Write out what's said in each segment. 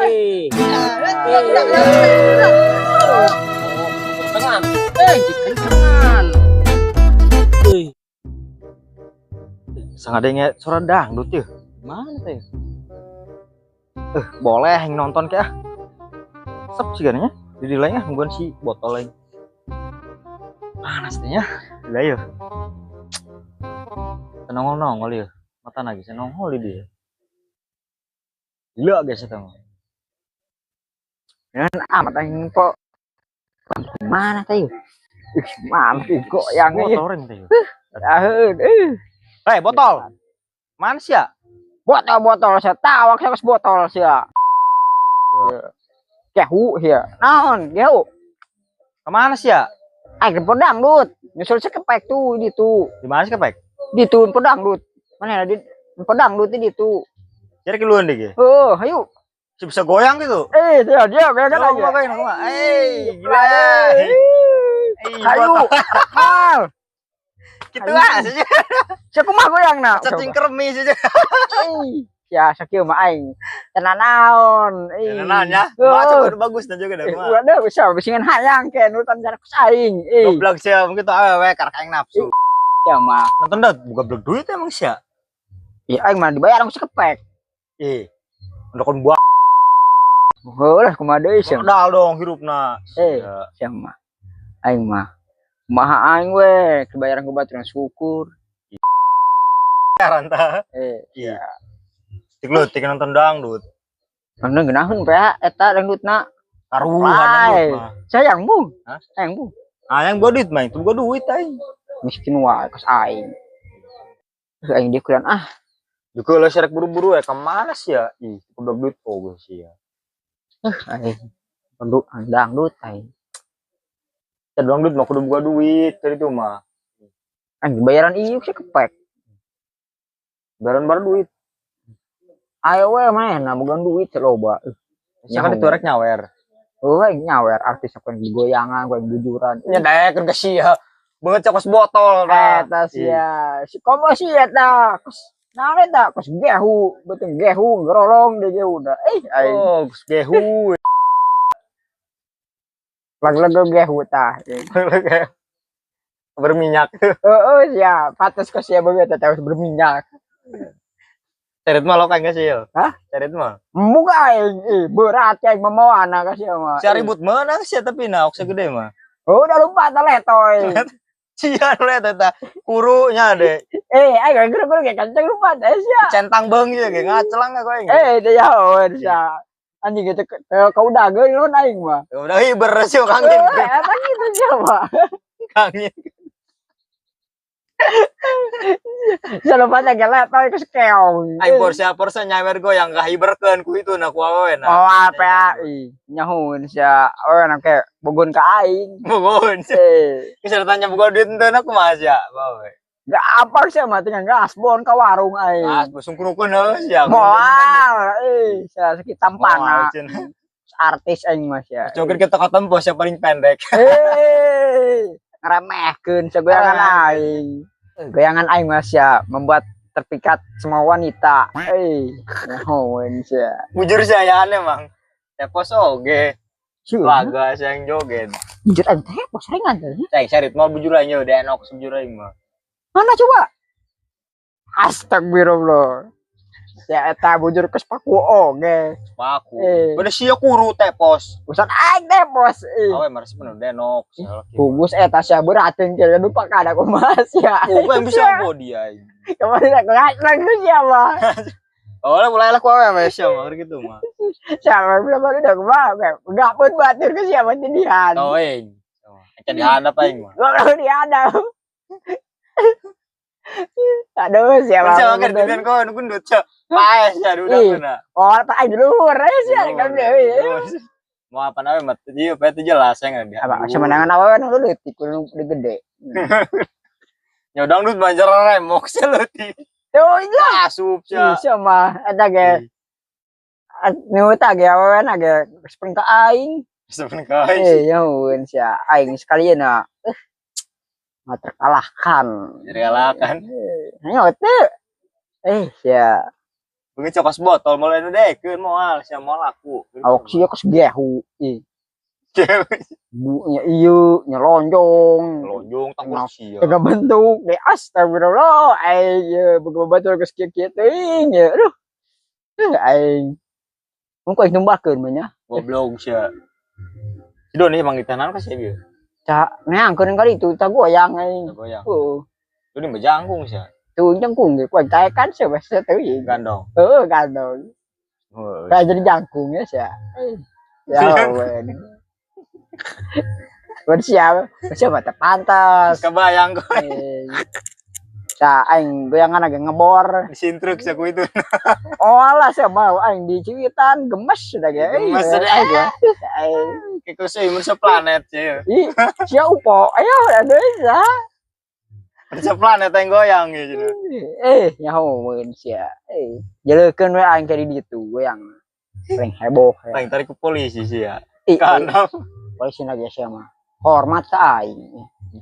Kencengan. Kencengan. Sangat dengar suara dangdut ya. Mana teh? Boleh yang nonton kah? Sep sih kan ya. Di lainnya nungguan si botol lain. Panas teh ya. Gila ya. Nongol-nongol ya. Mata lagi saya nongol di dia. Gila guys itu. Dan amat aing po. Mana teh? Mana sih kok yang ini? Botol ring teh. Hei, Botol. Mana sih ya? Botol saya tahu saya botol sih ya. Kehu ya. Naon, kehu. Kemana sih ya? Aing pedang dut. Nyusul sekepek tuh di tuh. Di mana sih kepek? Di tuh pedang dut. Mana di pedang dut di tuh. Jadi keluhan deh. Ayo. Bisa goyang gitu. Dia goyang aja. Gila. Ayo. Mal. Gitu aja. Siapa mah goyang nak? Cacing kremis aja. Ya sakieu mah aing. Tenan naon. Tenan ya. Macam udah bagus dan juga dah. Udah bisa bisingan hayang ke nutan jarak saing. Goblok sih begitu awewe karek aing nafsu. Ya mah. Nonton dah buka blok duit emang sih ya. Ya aing mah dibayar aku sekepek. Ndokon buah. Heulah kumaha deui sih. Modal dong hirupna. Sia mah. Aing mah kumaha aing we kebayaran ku baturan syukur. Ranta. Iya. Tik nonton dangdut. Nonton geunaheun pe eta dangdutna. Taruhan dangdut mah. Sayangmu. Hah? Sayangmu. Yang gua duit mah itu gua duit aing. Miskin wae kos aing. Terus aing dikuran Juga lah serek buru-buru kemana sih ya? Udah duit gue sih ya. Aing dangdut aing. Dangdut mah kudu buka duit dari itu mah. Aing bayaran ieu sih kepek. Bayaran baru duit. Ayo we mana bukan duit loba. Siapa itu rek nyawer. Aing nyawer artis aku yang goyangan, gua bujuran. Nya daek ke sia. Banget cokos botol eta sia. Si komo si eta. Naon eta? Kos gehu, beuteung gehu gerolong deui udah. Aing. Kos gehu. Lag-lag gehu tah. Berminyak. Sia, pates kos sia begitu teh berminyak. Cerit mah lo kagak sih ya? Hah? Cerit mah. Muga aing berat aing mamawana ka sia mah. Si ribut menang sih tapi nah oksa gede mah. Udah lupa ta letoy. Cian le tata kurunya deh. Aing geus ge kanceng lupa teh sia. Centang beung ieu ge ngacelang ka aing. Teh yaon sia. Anjing gitu kau udah ge lu aing mah. Udah hiber sih kangin. Eta gitu sia mah. Kangin. Jangan lupa jaga letoy ke keong. Aing porsa nyawer goyang kahiberkeun ku itu na ku awewe na. Oh apa nyahun sia. Nak ke bogon ka aing. Bogon. Bisa tanya buka duit teu na kumaha sia, bae. Gak apa sih mah tinggal gasbon ka warung aing. Busung kurukeun heuh sia. Moal sia sakit tampana. Artis aing mah sia. Cokeun kita katempo sia paling pendek. Ngeremehkeun sagoyangan aing. Goyangan aing mah sia membuat terpikat semua wanita. Naon sia. Bujur sia aya emang. Ya pos oge. Laga sia yang joget. Bujur aing teh pos ringan teh. Cai sarit mah bujur aing nya udah enak bujur aing mah. Mana coba? Astagfirullah. Ya eta bujur ke sepaku oge. Sepaku. Udah sia kuru teh pos. Busan aing teh pos. Awe mares bener denok. Bugus eta sia beurateun ke lupa kada kumaha sia. Bukan bisa body aing. Kemarin aku lagi sia mah. Oh lah mulai lah ku awe mah sia mah gitu mah. Sia belum udah kumaha. Enggak pun batur ke sia mah tindihan. Oh aing. Acan dihadap aing mah. Gua dihadap. Aduh sia mah. Sia kan dengan kau gendut sia. Paes ya udah bener. Oh, tak aing luhur sia kan deui. Mau apa nawe mat ieu pe teh jelas ya enggak dia. Apa semenangan awewe nu leutik kudu gede. Nyodang dut banjar remok sia leutik. Tuh iya. Asup sia. Sia mah eta ge. Nu tah ge awewe na ge sepeng ka aing. Sepeng ka aing. Nyaun sia aing sekalian na. Mah terkalahkan. Terkalahkan. Nyaut teh. Sia Begitu cokos botol mulai nudekeun moal sia moal aku. Awak sia kos gehu. Bunya ieu nyelonjong. Lonjong tak sia. Tengah bentuk deh astagfirullah aing betul geus kieu-kieu teuing ya. Aduh. Aing mun kuing numbakeun mah nya. Goblok sia. Si Doni emang ditanan ka sia bieu. Cak neangkeun kali itu tak goyang aing. Goyang. Heeh. Doni mah jangkung sia. Tuh jangkung ge kuing taekan sia bes teuing. Gandong. Heeh gandong. Heeh. Kayak jadi jangkung ya sia. Ya wen. Wen siapa teh pantas. Kebayang kok. Cak aing goyangan agak ngebor. Disintruk sia ku itu. Oh alah sia mau aing di Ciwitan gemes sudah ge. Gemes sudah. Aing Kayak kusi mun planet sia. ih sia upo ayo ada ya. Seplanet yang goyang ya gitu. Nyaho mun sia. Jeleukeun we aing kari ditu goyang. Paling heboh ya. Paling tarik ke polisi sih ya. Ih, Karena polisi lagi sia mah. Hormat ka aing.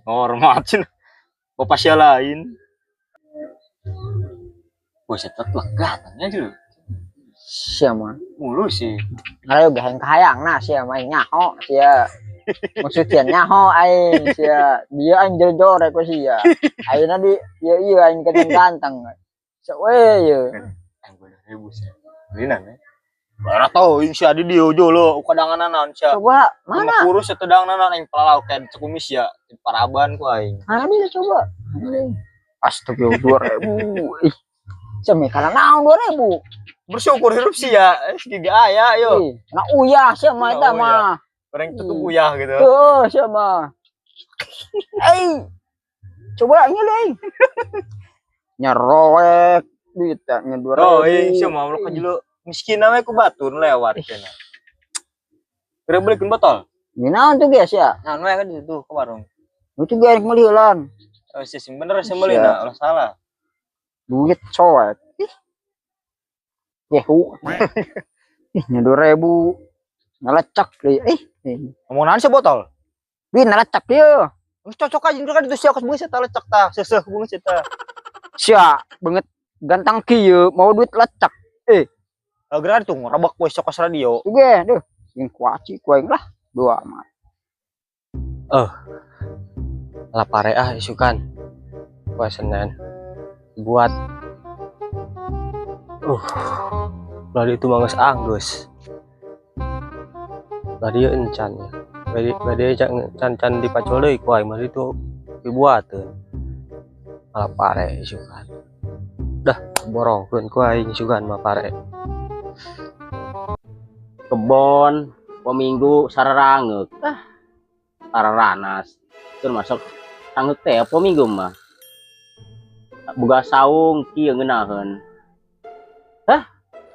hormat cina. Bapak sia lain. Wah, setet legatannya dulu. Sia mah. Mulu sih. Ngayo geheng kahayangna sia mah nyaho sia. Maksudnya nyaho aing sia. Dia aing jor-jor ku sia. Ayeuna di ieu aing ganteng-ganteng. Sok we ieu. Aing bener ribu sih. Linan ya. Lara tau insya di dia jolo kadanganan sia. Coba mana? Kurus setedanganan aing palalau kayak cekumis ya. Paraban ku aing. Mana bisa coba? Astagfirullah 2000. Ih. Ceme kana naon 2000. Bersyukur hidup sih ya. Giga aya yo. Nah uyah sia mah eta mah. Orang tutup uyah gitu. Tuh sia mah. Coba nyeleng. Nyeroek duitnya 2000. Oh iya sia mah lo kajelo miskin namanya ku batur lewat cenah. Kira belikin botol. Mina tuh guys ya. Nah, nu kan itu ke warung. Itu gak melihat. Oh, sih bener sih melina, ulah salah. Duit coet. Yehu. Nya 2000. Nalecak deui. Omongan sih botol. Duit nalecak dia. Wis cocok aja kan itu sia kos beungeut eta lecak tah, seuseuh beungeut eta. Sia banget gantang kieu mau duit lecak. Agra tuh rabak poe kos radio. Juga deh. Yang kuaci kuing lah. Dua amat. Lapare isukan poe Senin buat bari itu mangges anggus bari encan ya bari can dipacol deui ku aing mah itu dibuateun lapare isukan dah borongkeun ku aing isukan mah pare kebon pominggu sararangeuk sararanas termasuk sangeuk teh pominggu mah boga saung kieu ngeunaheun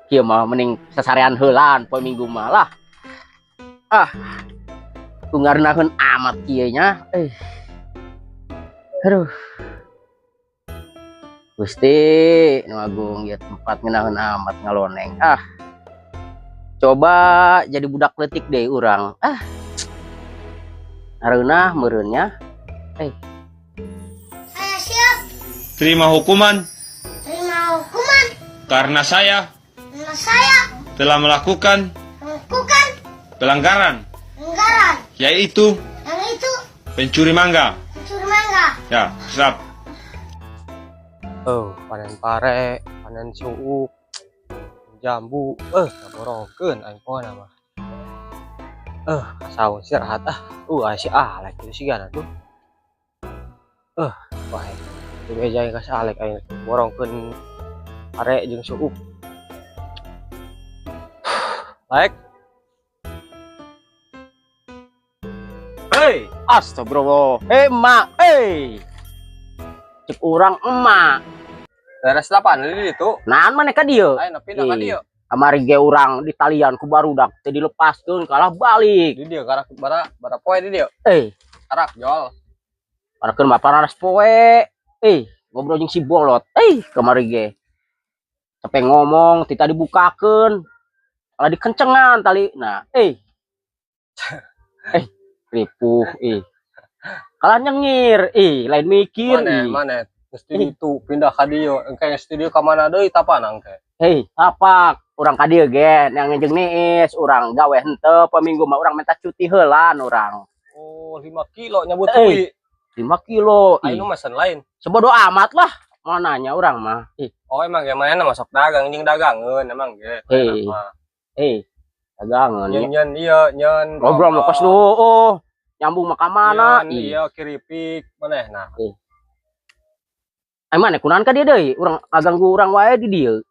kieu mah mending sasarean heulan pominggu mah lah tunggarnaheun amat kieu nya aduh Gusti nu agung ya tempat ngeunaheun amat ngaloneng coba jadi budak leutik deh urang areuna meureunnya Siap. Terima hukuman Terima hukuman karena saya karena saya telah melakukan melakukan pelanggaran, pelanggaran yaitu yang itu pencuri mangga. mencuri mangga. Ya, siap. panen pare panen suuk jambu borongkeun aing poana mah saung istirahat si alek itu sigana tuh wah itu beja yang kasih alek aing borongkeun pare jeung suuk Lek astagfirullah emak cek urang emak beres 8 di itu naon maneh ka dieu aing pindah ka dieu kamari ge urang di talian ku barudak teh dilepaskeun kalah balik di dieu karak bara poe di dieu karak jol parakeun bapak raras poe ngobrol jeung si bolot kamari ge sampai ngomong tita dibukakeun kalah dikencengan tali nah ripuh kalah nyengir lain mikir mana studio itu pindah ka dieu engke studio ka mana deui tapanang teh. Apa orang ka dieu ge yang jeung niis urang gawe henteu peminggu mah urang minta cuti heulan urang. Oh 5 kilo nyebut deui. 5 kilo. Anu mesen lain. Sebodo amat lah mau nanya urang mah. Oh emang ge mana masuk dagang jeung dagangeun emang ge. Dagangan. Nyen ieu nyen. Ngobrol mah pas nu nyambung mah ka mana? Iya kiripik manehna. Ai mana kunaon ka dieu deui? Urang ngaganggu urang wae di dieu.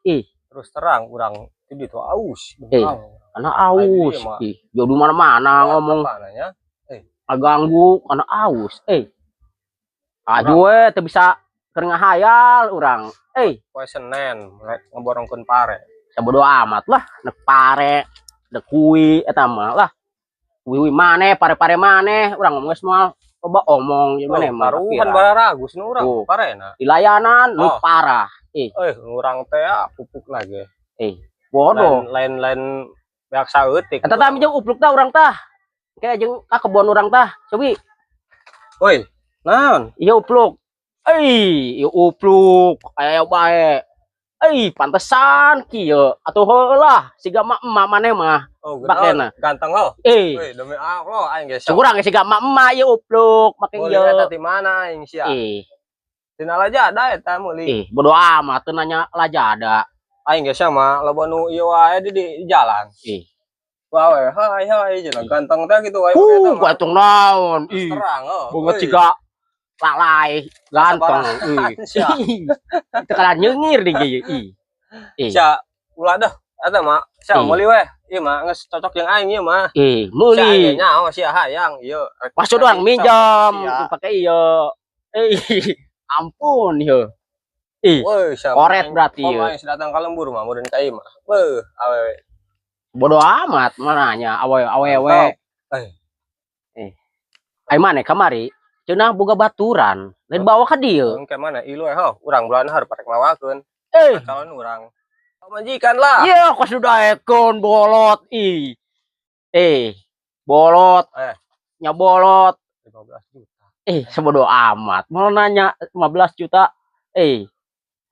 Terus terang urang itu tuh aus. Karena aus. Jauh di mana-mana ngomong. Ngaganggu karena aus. Aju we teu bisa keur ngahayal urang. Poe Senen rek ngeborongkeun pare. Sabodo amat lah, nek pare, nek kui eta mah lah. Kui maneh, pare-pare maneh, urang ngomong geus moal coba omong gimana mah. Taruhan bararagus nu urang parena. Di layanan lu parah. Urang teh pupuk lagi. Bodoh. Lain-lain beak saeutik. Eta tah jeung upluk tah urang tah. Kayak jeung ka kebon urang tah. Cobi. Woi, naon? Ieu upluk. Ieu upluk aya bae. Pantesan kieu atuh heulah siga emak maneh mah. Oh, bakena. Ganteng lo. Woi, demi Allah aing geus. Kurang siga emak ieu upluk make ieu. Eta di mana aing sia? Tina Lajada eta meuli. Bodo amat teu nanya Lajada. Aing geus mah loba nu ieu wae di jalan. Wae, hai cenah ganteng teh kitu wae eta mah. Ganteng naon? Terang Bunga ciga lalai ganteng. Teu kana nyeungir di ieu. Sia ulah dah eta mah sia meuli we. Ieu mah geus cocok jeung aing ieu mah. Meuli. Sia nyaho sia hayang ieu. Maksud orang minjam pake ieu. Ampun ieu. Koret berarti ieu. Pemain datang ka lembur mah meureun ka ieu mah. Beuh awewe. Bodo amat mananya awewe. Ai maneh kamari cenah boga baturan. Lain bawa ka dieu. Engke mana ilu urang bulan hareup parek lawakeun. Calon urang. Majikan lah. Iya, kos daekon bolot bolot. Nya bolot 15 juta. Sebodo amat. Mau nanya 15 juta.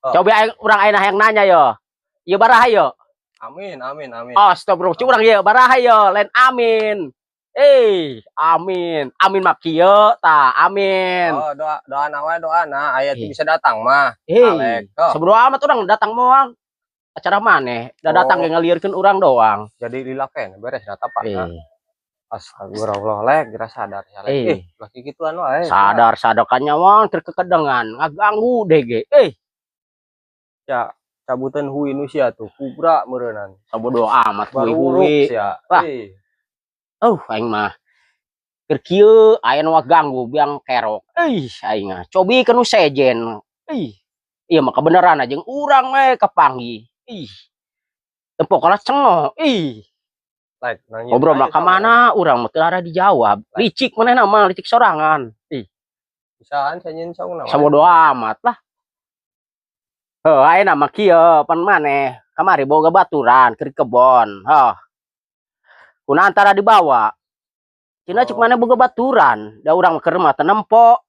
Coba urang ayeuna hayang nanya yo. Ieu baraha yo? Amin. Astagfirullah, urang ieu baraha yo, lain amin. Amin. Amin mah kieu tah, amin. Oh, doana wae doana aya bisa datang mah. Sebodo amat urang datang moal. Acara maneh, da datang ge ngalieureun urang doang. Jadi lilakeun beres data Pak. Astagfirullah lek geura sadar ya lek. Laki gituan wae. Sadar-sadokannya wong terkekedengan ngaganggu deh ge. Ya, cabutan hui nu sia tuh kubra meureunan. Sabodo amat hui sia. Aing mah keur kieu aya nu ganggu biang kerok. Aing mah cobi ke nu sejen. Iya mah kebenaran aja urang we kapanggih. Tempok kalah cengoh. Ngobrol mah ka mana urang mah teu ada dijawab. Licik manehna mah licik sorangan. Bisaan sanyin saungna. Sabodo amat lah. Ayeuna mah kieu pan maneh kamari boga baturan keur kebon. Kuna antara dibawa. Cina cuk maneh boga baturan, da urang keur mah teu nempo.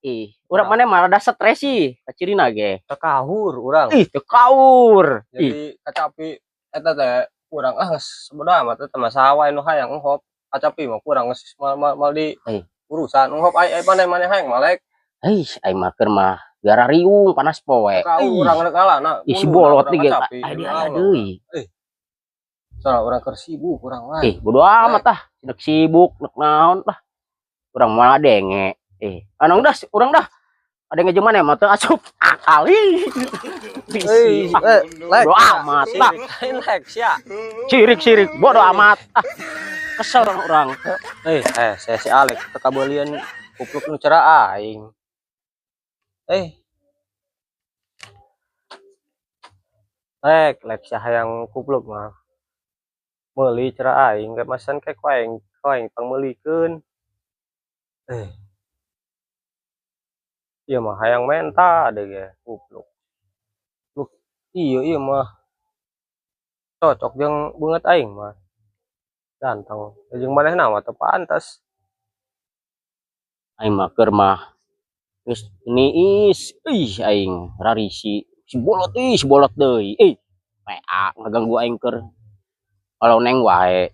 Urang maneh mah rada stres sih, cirina ge. Tekahur urang. Teu kaur. Jadi kacapi eta teh urang geus sebodo amat eta mah saha wae nu hayang ngehop. Kacapi mah urang geus mal di urusan ngehop ai maneh hayang malek. Ai mah keur mah gara riung panas poe. Kau urang rek alana. Si bolot di ge. Dia deui. Soalnya orang keur sibuk urang wae. Bodo amat tah, nek sibuk, nek naon tah. Urang mah denge. Anong dah, urang dah. Ada jeung maneh mah teu asup akal. Bodo amat tah. Lek sia. Sirik-sirik bodo amat. Kesel urang. Saya si Alek teu kabeulieun kupluk nu cerah aing. Lek sia hayang kupluk mah. Meuli cerah aing ge masan ke koeng pangmeulikeun. Ieu mah hayang menta deh ge kupluk. Ieu mah cocok jeung beungeut aing mah. Ganteng. Jeung manehna mah teu pantes. Aing mah keur mah Ini aing rarisi si bolot deui. PA ngaganggu aing keur. Kalau neng wae.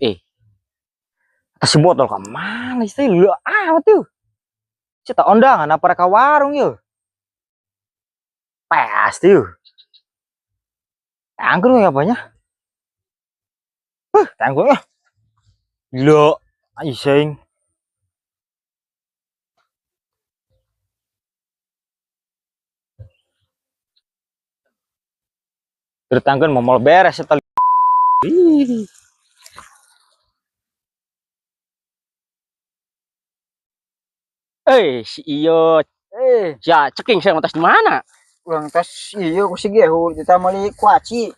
Si botol ka mana sih lu amat tuh. Cita ondangan apa reka warung yuk. Pasti yuk. Tanggung ya apanya? Tanggung ya. Lo, iseng. Tertanggung mau beres setali. Si iyo. Ya ceking saya atas di mana? Ulang tas iya ku si gehu kita mali kuaci.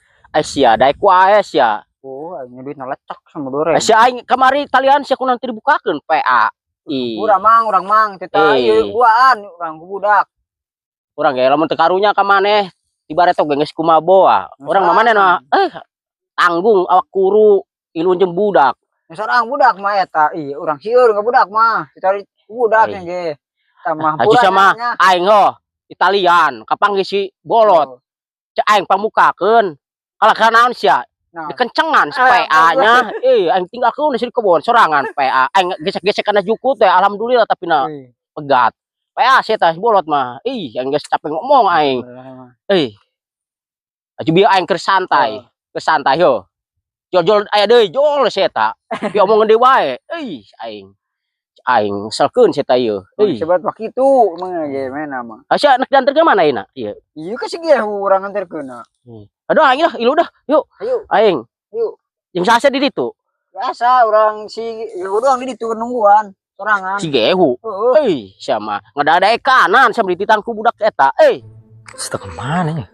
Sia dai kuae sia. Oh, aing duit nalecak sama dore. Sia aing kamari talian sia ku nanti dibukakeun PA. Urang mang kita ieu duaan urang ku budak. Urang ge lamun teu karunya ka maneh tibareto geus kumaboa. Urang mah manehna tanggung awak kuru ilun jeung budak. Sarang budak mah eta. Iya, urang sieur enggak budak mah. Kita budak ge. Tamah Haji sama aing Italian kapanggih si bolot. Cek aing pamukakeun. Kalau kanaon sia? Dikencengan si PA-nya. Aing tinggalkeun di kebon sorangan PA. Aing gesek-gesek kana juku teh alhamdulillah tapi na pegat. PA sia teh bolot mah. Aing geus capek ngomong aing. Aju bieu aing keur santai. Keur santai yo. Jol-jol aya deui jol sia teh. Diomongkeun deui wae. Aing salkeun sia teh ieu. Sebat mah kitu mah ge mena mah. Asa anak diantar ke mana ayeuna? Ieu. Ieu ka si gehu urang anterkeun. Aduh aing lah, ilu dah. Yuk. Ayo. Aing. Yuk. Yang sasa di ditu. Biasa urang si gehu doang di ditu nungguan sorangan. Si gehu. Sama ngadadae kanan sama di titangku budak eta. Seta ke mana ya?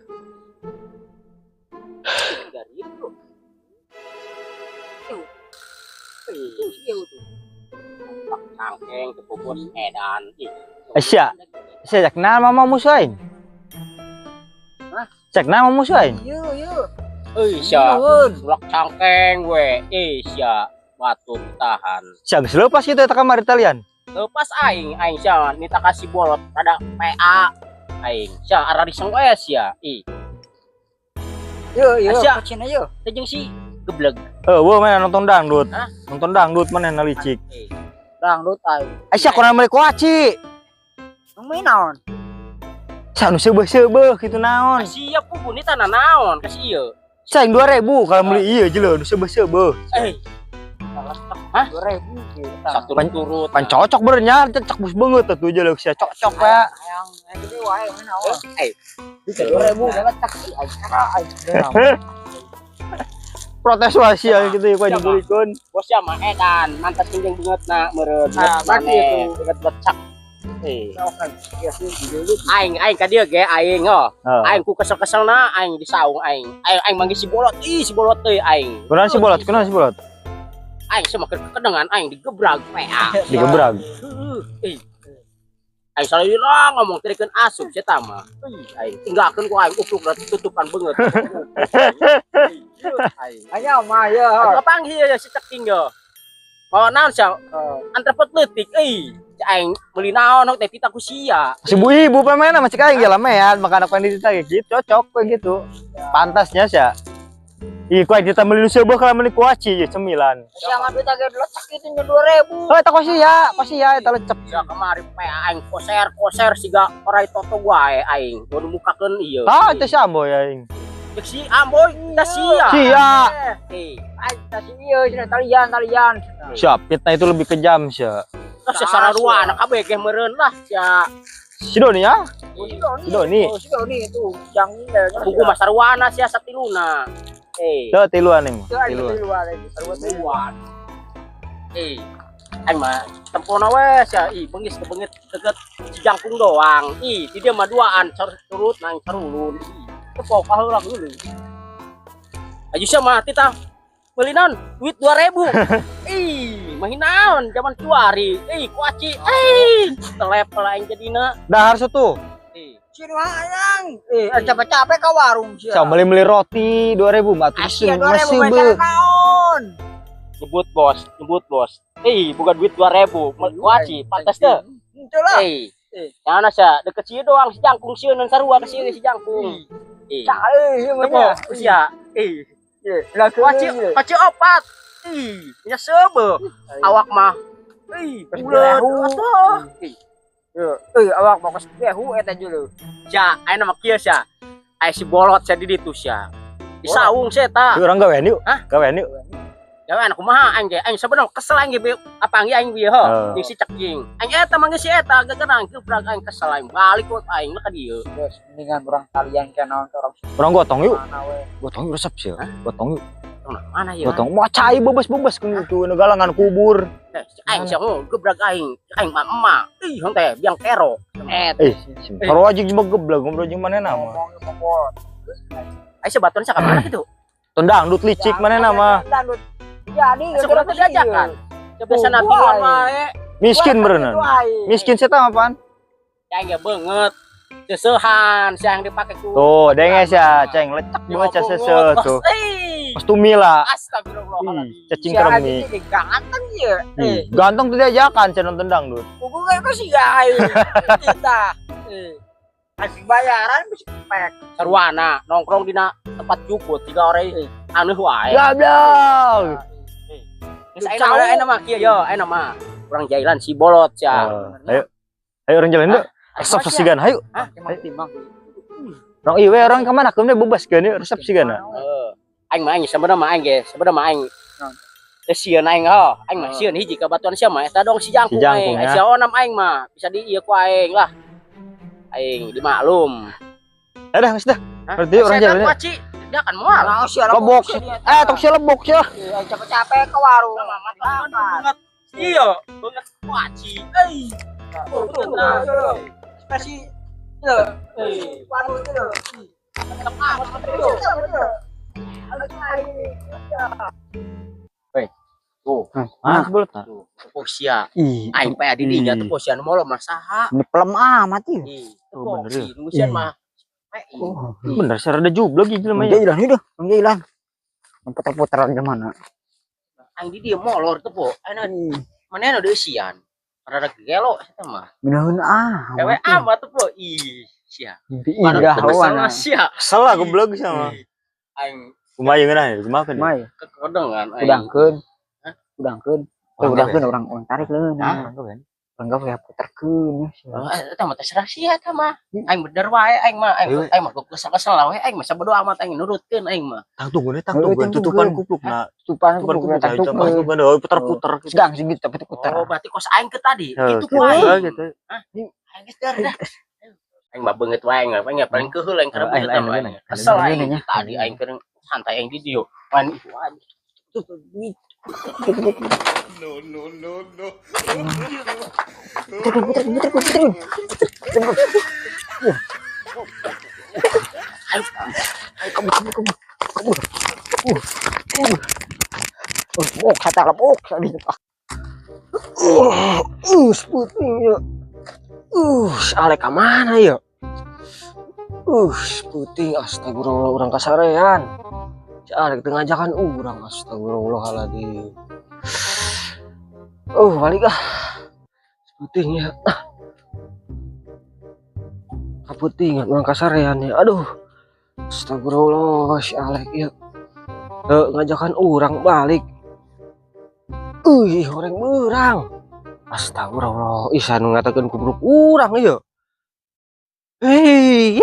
Cangkeng ke bobot edan. Sia cek nama mau musuhin. Cek nama musuhin. Sia. Ulak cangkeng we. Sia batu tahan. Sia geus leupas kitu eta kamar Italian. Lepas aing sia minta kasih bolot pada PA. Aing sia arariseng we sia. Sia Cina yeuh. Teh jeung si gebleg. Wo mana nonton dangdut. Nonton dangdut mana nalicik. Dangdut aing. Sia kurang meuli kuaci. Main naon? Sa nu seubeuh-seubeuh kitu naon. Sia pupun ini tanah naon kasih ieu. Saing 2000 kalau meuli ieu jeleu nu seubeuh-seubeuh. Hah? 2000 kita. Satu turut. Pan cocok benernya cek bus beungeut atuh jeleu sia cocok ya. Yang gede wae main naon? Bisa 2000 galecak sih aing. Protes wasia gitu ya kudu dibulikeun. Bos ya mah edan mantas jeung beungeutna meureun. Berarti itu beungeut becak. Aing ka dieu ge aing aing ku kesel-keselna aing disaung aing manggil si bolot si bolot teh aing Kunaon si bolot aing sama kedengan aing digebrag PA digebrag aing salira ngomong tirikeun asup sia tah mah aing tinggalkeun ku aing utuk tutupan beungeut aing Anya mah ye. Kapanggih ya si ceking yo mau naon sia antrepot leutik aing meuli naon teh tita ku sia. Si ibu pemainna masih kayak gila mean maka anak pandita kayak gitu cocok kayak gitu. Pantasnya sia. Ih kuat kita meuli seubeuh kalau meuli kuaci 9. Sia ngambil tage lecek itu nya 2000. Eta kosia eta lecek. Ya kemarin aing koser siga orai toto wae aing nu mukakeun ieu. Itu si Amboy aing. Cek si Amboy teh sia. Aing teh si ieu talian. Siap, fitnah itu lebih kejam sia. Sia sarua anak kabeh ge meureun lah sia. Si Doni ya? Si Doni itu yang ini. Buku mas sarwana sia satiluna. Teu tiluan nih. Tiluan. Aing mah tempona we sia beungis kebeungit deket Jangkung doang. Di dia mah duaan turut nang sarulun. Tepok heula heuleuh. Aju sia mah tita meuli naon? Duit 2000. Mah naon zaman cuari. Kuaci. Telepel aing jadina. Dahar sutu. Si ayang. Capek-capek ka warung sia. Sia meuli roti 2000 mah Asia 2000 macam naon? Nyebut bos. Bukan duit 2000. Kuaci pantas teh. Itulah. Mana sih deket sih doang si jangkung sih nan sarua ke sini si jangkung. Cak ieu mah nya. Sia. Lah Kaci opat. Nya sebe. Awak mah. Bulan atuh. Awak mau ke behu eta julu. Sia, aya nama kieu sia. Aya si bolot sia di ditu sia. Di saung sia eta. Yuk, orang gawean yuk. Hah? Gawean yuk. Ya anak kumaha aing ge. Aing sebenarnya kesel aing ge apa aing aing bieu heuh. Jeung si ceking. Aing eta mah geus si eta gegerang gebrak aing kesel aing balik kok aing ka dieu. Terus mendingan orang kalian kan orang Orang gotong yuk. mana we. Gotong yuk resep sih. Gotong yuk. Mana ya? Gotong mau cai bebas-bebas kan itu galangan kubur. Aing sia gebrak aing. Aing mah emak. Ih henteu biang kerok. Karo aja jeung geblek ngobrol jeung manehna mah. Aing sebaton sia ka mana kitu? Tendang dut licik manehna mah. Jadi Sebenarnya teu diajakan. Biasa nabi wae. Miskin berenang. Miskin saya tahu apaan? Aing ge beungeut. Seusehan sia yang dipake ku. Tuh, denge ya, ceng lecak banget ya sese tuh. Pas tumila. Astagfirullahaladzim. Cacing keremi. Ganteng ya. Ganteng tuh diajakan cenong tendang dut. Kuku kayak apa sih guys? Kita. Kasih bayaran bisa pek. Sarwana nongkrong dina tempat jukut 3 orang anu wae. Gablok. Geus ayeuna mah kieu yo, ayeuna mah urang jailan si bolot sia. Ayo. Ayo orang jalan yuk. Resep sesigan, ayo. Timbang. Orang ieu orang ka mana keun bebas keun resep sigana. Aing mah aing sebenarnya mah aing teu sieun aing aing mah sieun hiji ka batuan sia mah eta dong si jangkung aing. Sia onam aing mah bisa di ieu ku aing lah. Aing dimaklum. Dah, geus dah. Berarti orang jalan. Dia akan mual. Lebok. Tok sia lebok sia. Capek-capek ke warung. Iya, banget kuaci. Kasih warung itu. Ah, boleh tak? Posia. Aing pe di dinya teu posia nu molo mah saha? Ini pelem amat ya. Oh, bener ya. Nusian mah. Bener sih rada jublok gitu mah. Jailan itu, jailan. Putar-putaran ke mana? Aing di dieu molor teu po. Ayeuna manehna deui sian. Rada gelo eta mah. Beneun Ewe amat teu po. Ih, sia. Indah hawana. Sia. Salah goblok sama. Aing Kumaha ngeunah, kumaha kan. Mai, kekodengan aing. udangkeun. Oh, Udangkeun orang tarik leun. Hah? Orang kayak puterkeun ya. Eta mah terserah sia eta mah. Aing bener wae aing mah kesel-kesel lah we aing mah sabodo amat aing nurutkeun aing mah. Tangtungkeun tutupan kuplukna. Tutupan Tutupan kupluk. puter-puter. Segang segitu tapi puter. Oh, berarti kos aing ke tadi. Itu ku aing. gitu. Aing geus dah. Aing mah beungeut wae aing mah paling keheul aing keur beungeut. Kesel aing tadi aing keur santai aing di dieu. Wan No. Oh, kata lebok tadi. Puting ya. Ale ka mana ya? Puting astagfirullah urang kasarean. Si Ale teu ngajakan urang astagfirullahaladzim. Balik ah. Puting ya. Kaputingan urang kasarean ya. Aduh. Astagfirullah si Ale ya. Ngajakan urang balik. Orang berang. Astagfirullah, isa nu ngatakeun kubruk urang ieu. Hei.